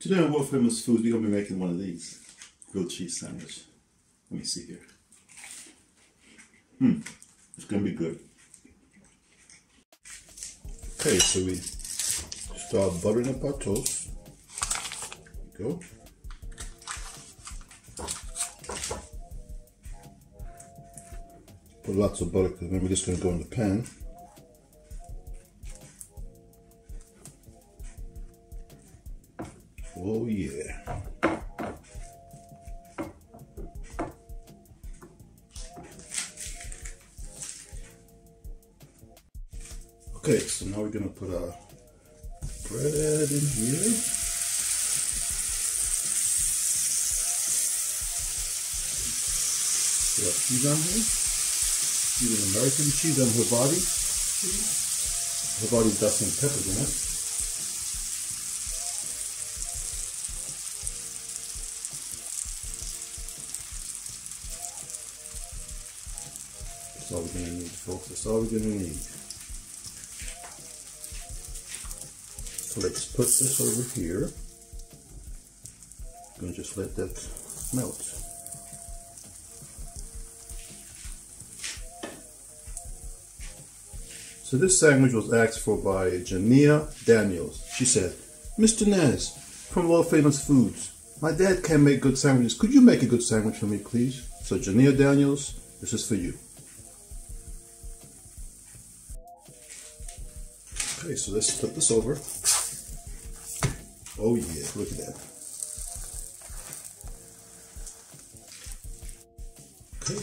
Today on World Famous Foods, we're going to be making one of these. Grilled cheese sandwich. Let me see here. It's going to be good. Okay, so we start buttering up our toast. There we go. Put lots of butter because remember this is going to go in the pan. Oh yeah. Okay, so now we're going to put our bread in here. Put our cheese on here. Using American cheese and Havarti cheese. Havarti's got some peppers in it. That's all we're going to need, folks. That's all we're going to need. So let's put this over here. I'm going to just let that melt. So this sandwich was asked for by Julius Daniels. She said, "Mr. Nez, from World Famous Foods, my dad can't make good sandwiches. Could you make a good sandwich for me, please?" So Julius Daniels, this is for you. Okay, so let's flip this over. Oh yeah, look at that. Okay.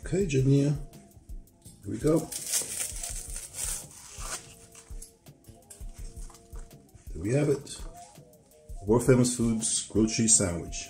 Okay, Julius. Here we go. There we have it. World Famous Foods grilled cheese sandwich.